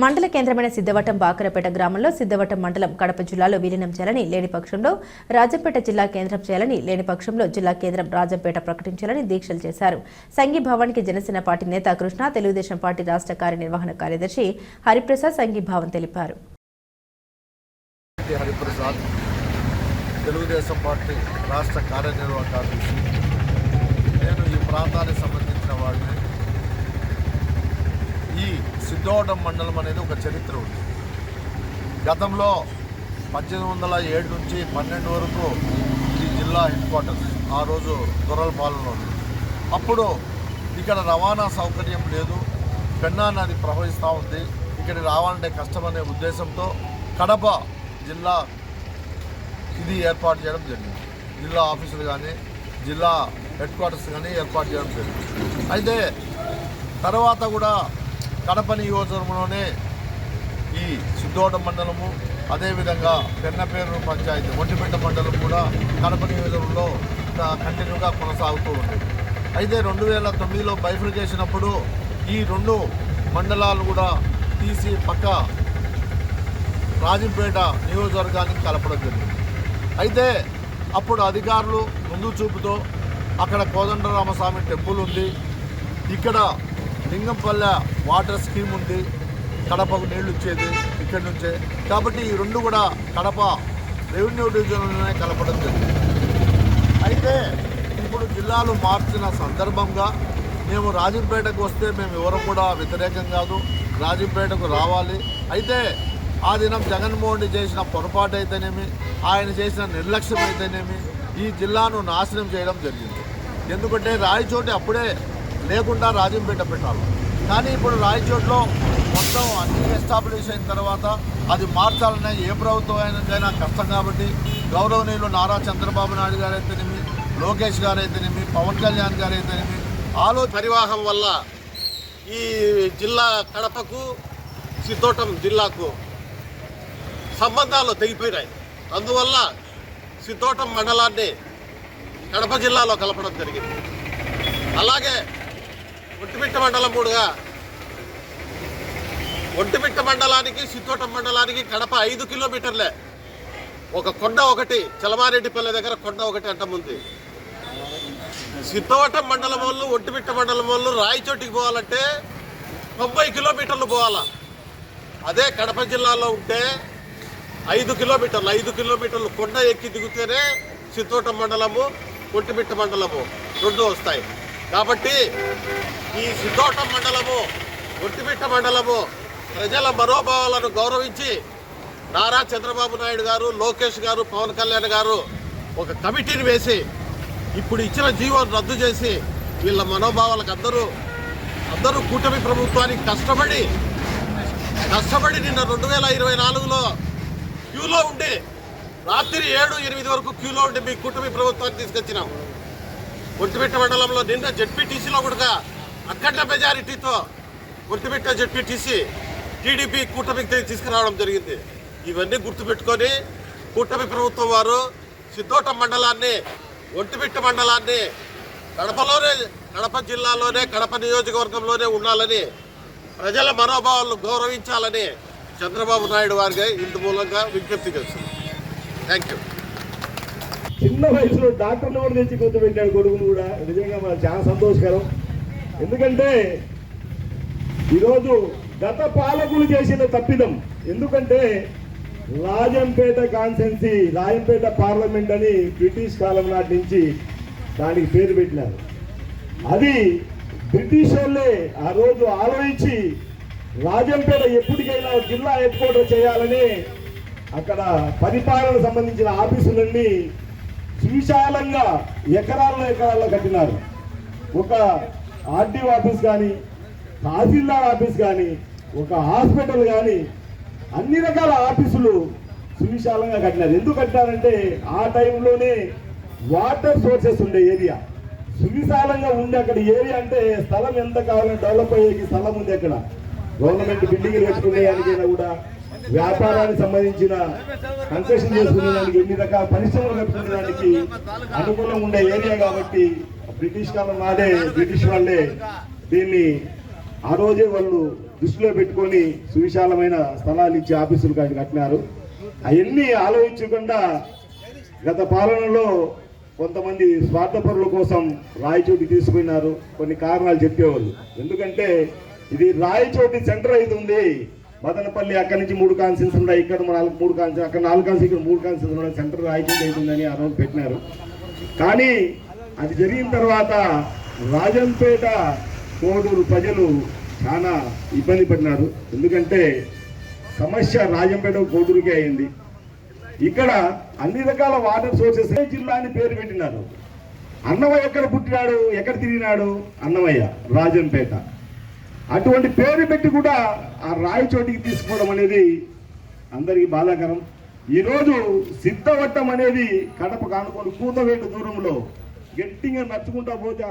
మండల కేంద్రమైన సిద్ధవటం బాకరపేట గ్రామంలో సిద్ధవటం మండలం కడప జిల్లాలో విలీనం చేయాలని లేని పక్షంలో రాజంపేట జిల్లా కేంద్రం చేయాలని లేని పక్షంలో జిల్లా కేంద్రం రాజంపేట ప్రకటించాలని దీక్షలు చేశారు. సంఘీభావానికి జనసేన పార్టీ నేత కృష్ణ, తెలుగుదేశం పార్టీ రాష్ట్ర కార్యనిర్వహణ కార్యదర్శి హరిప్రసాద్ సంఘీభావం తెలిపారు. తెలుగుదేశం పార్టీ రాష్ట్ర కార్యనిర్వాహక కార్యదర్శి. నేను ఈ ప్రాంతానికి సంబంధించిన వాడిని. ఈ సిద్ధవటం మండలం అనేది ఒక చరిత్ర ఉంది. గతంలో 1807 నుంచి 12 వరకు ఈ జిల్లా హెడ్ క్వార్టర్స్. ఆ రోజు దొరల పాలన ఉంది. అప్పుడు ఇక్కడ రవాణా సౌకర్యం లేదు. పెన్నా నది ప్రవహిస్తూ ఉంది. ఇక్కడికి రావాలంటే కష్టమనే ఉద్దేశంతో కడప జిల్లా ఇది ఏర్పాటు చేయడం జరిగింది. జిల్లా ఆఫీసులు కానీ జిల్లా హెడ్ క్వార్టర్స్ కానీ ఏర్పాటు చేయడం జరిగింది. అయితే తర్వాత కూడా కడప నియోజకవర్గంలోనే ఈ సిద్ధవటం మండలము, అదేవిధంగా పెన్నపేరు పంచాయతీ ఒంటిమిట్ట మండలం కూడా కడప నియోజకవర్గంలో కంటిన్యూగా కొనసాగుతూ ఉండేది. అయితే 2009లో బైఫర్కేషన్ అప్పుడు ఈ 2 మండలాలు కూడా తీసి పక్క రాజంపేట నియోజకవర్గానికి కలపడం జరిగింది. అయితే అప్పుడు అధికారులు ముందు చూపుతో అక్కడ కోదండరామస్వామి టెంపుల్ ఉంది, ఇక్కడ లింగంపల్లె వాటర్ స్కీమ్ ఉంది, కడపకు నీళ్లు ఇచ్చేది ఇక్కడి నుంచే. కాబట్టి ఈ 2 కూడా కడప రెవెన్యూ డివిజన్లోనే కలపడం జరిగింది. అయితే ఇప్పుడు జిల్లాలు మార్చిన సందర్భంగా మేము రాజంపేటకు వస్తే మేము ఎవరు కూడా వ్యతిరేకం కాదు, రాజంపేటకు రావాలి. అయితే ఆ దినం జగన్మోహన్ రెడ్డి చేసిన పొరపాటు అయితేనేమి, ఆయన చేసిన నిర్లక్ష్యం అయితేనేమి ఈ జిల్లాను నాశనం చేయడం జరిగింది. ఎందుకంటే రాయచోటి అప్పుడే లేకుండా రాజంపేట పెట్టాలి. కానీ ఇప్పుడు రాయచోట్లో మొత్తం అన్ని ఎస్టాబ్లిష్ అయిన తర్వాత అది మార్చాలనే ఏ ప్రభుత్వం అయినా కష్టం. కాబట్టి గౌరవనీయులు నారా చంద్రబాబు నాయుడు గారు అయితేనేమి, లోకేష్ గారు అయితేనేమి, పవన్ కళ్యాణ్ గారు అయితేనేమి పరివాహం వల్ల ఈ జిల్లా కడపకు సిద్ధవటం జిల్లాకు సంబంధాలు తెగిపోయినాయి. అందువల్ల సిద్ధవటం మండలాన్ని కడప జిల్లాలో కలపడం జరిగింది. అలాగే ఒంటిమిట్ట మండలం కూడా ఒంటిమిట్ట మండలానికి సిద్ధవటం మండలానికి కడప 5 కిలోమీటర్లే. ఒక కొండ ఒకటి చలమారెడ్డిపల్లె దగ్గర కొండ ఒకటి అంటముంది. సిద్ధవటం మండలం వాళ్ళు ఒంటిమిట్ట మండలం వాళ్ళు రాయచోటికి పోవాలంటే 90 కిలోమీటర్లు పోవాలా. అదే కడప జిల్లాలో ఉంటే 5 కిలోమీటర్లు కొండ ఎక్కి దిగుతేనే సిద్ధవటం మండలము, ఒంటిమిట్ట మండలము 2 వస్తాయి. కాబట్టి ఈ సిద్ధవటం మండలము, ఒంటిమిట్ట మండలము ప్రజల మనోభావాలను గౌరవించి నారా చంద్రబాబు నాయుడు గారు, లోకేష్ గారు, పవన్ కళ్యాణ్ గారు ఒక కమిటీని వేసి ఇప్పుడు ఇచ్చిన జీవోను రద్దు చేసి వీళ్ళ మనోభావాలకు అందరూ కూటమి ప్రభుత్వానికి కష్టపడి నిన్న 2024లో క్యూలో ఉండి రాత్రి 7-8 వరకు క్యూలో ఉండి మీ కూటమి ప్రభుత్వాన్ని తీసుకొచ్చినాం. ఒంటిమిట్ట మండలంలో నిన్న జెడ్పీటీసీలో కూడా అఖండ మెజారిటీతో ఒంటిమిట్ట జెడ్పీటీసీ టీడీపీ కూటమికి తీసుకురావడం జరిగింది. ఇవన్నీ గుర్తుపెట్టుకొని కూటమి ప్రభుత్వం వారు సిద్ధవటం మండలాన్ని, ఒంటిమిట్ట మండలాన్ని కడప జిల్లాలోనే, కడప నియోజకవర్గంలోనే ఉండాలని, ప్రజల మనోభావాలను గౌరవించాలని చంద్రబాబు నాయుడు వారికి ఇందు మూలంగా విజ్ఞప్తి చేస్తుంది. Thank you. చిన్న వయసులో డాక్టర్లు కూడా తెచ్చి కూర్చోబెట్టాడు కొడుకును కూడా. నిజంగా మనకు చాలా సంతోషకరం. ఎందుకంటే ఈరోజు గత పాలకులు చేసిన తప్పిదం. ఎందుకంటే రాజంపేట కాన్స్టెన్సీ, రాజంపేట పార్లమెంట్ అని బ్రిటిష్ కాలం నాటి నుంచి దానికి పేరు పెట్టినారు. అది బ్రిటిష్ వాళ్ళే ఆ రోజు ఆలోచించి రాజంపేట ఎప్పటికైనా జిల్లా హెడ్ క్వార్టర్ చేయాలని అక్కడ పరిపాలన సంబంధించిన ఆఫీసులన్నీ సువిశాలంగా ఎకరాల్లో కట్టినారు. ఒక ఆర్డీఓ ఆఫీస్ కానీ, తహసీల్దార్ ఆఫీస్ కానీ, ఒక హాస్పిటల్ కానీ, అన్ని రకాల ఆఫీసులు సువిశాలంగా కట్టినారు. ఎందుకు కట్టినారంటే ఆ టైంలోనే వాటర్ సోర్సెస్ ఉండే ఏరియా సువిశాలంగా ఉండే. అక్కడ ఏరియా అంటే స్థలం ఎంత కావాలని డెవలప్ అయ్యేకి స్థలం ఉంది. అక్కడ గవర్నమెంట్ బిల్డింగ్లు కట్టుకునేదానికైనా కూడా, వ్యాపారానికి సంబంధించిన కన్సెషన్ చేసుకునేదానికి, ఎన్ని రకాల పరిశ్రమలు కట్టుకునేదానికి అనుకూలంగా ఉండే ఏరియా. కాబట్టి బ్రిటిష్ కాలం నాడే బ్రిటిష్ వాళ్ళే దీన్ని ఆ రోజే వాళ్ళు దృష్టిలో పెట్టుకొని సువిశాలమైన స్థలాలు ఇచ్చి ఆఫీసులు కట్టినారు. అవన్నీ ఆలోచించకుండా గత పాలనలో కొంతమంది స్వార్థపరుల కోసం రాయచోటి తీసుకున్నారు. కొన్ని కారణాలు చెప్పేవాళ్ళు. ఎందుకంటే ఇది రాయచోటి సెంటర్ అవుతుంది. మదనపల్లి అక్కడి నుంచి 3 కాన్సెన్స్ ఉన్నాయి, ఇక్కడ 3 కాన్సెన్స్, అక్కడ 4 కాన్సెన్స్, ఇక్కడ 3 కాన్సెన్స్ ఉన్నాయి, సెంటర్ రాయచోటి అవుతుందని ఆ రోజు పెట్టినారు. కానీ అది జరిగిన తర్వాత రాజంపేట కోడూరు ప్రజలు చాలా ఇబ్బంది పడినారు. ఎందుకంటే సమస్య రాజంపేట కోడూరుకే అయింది. ఇక్కడ అన్ని రకాల వాటర్ సోర్సెస్ జిల్లా అని పేరు పెట్టినారు. అన్నమయ్య ఎక్కడ పుట్టినాడు, ఎక్కడ తిరిగినాడు? అన్నమయ్య, రాజంపేట. అటువంటి పేరు పెట్టి కూడా ఆ రాయచోటికి తీసుకోవడం అనేది అందరికీ బాధాకరం. ఈరోజు సిద్ధవట్టం అనేది కడప కానుకొని కూతవేటు దూరంలో గట్టిగా నడుచుకుంటా పోతే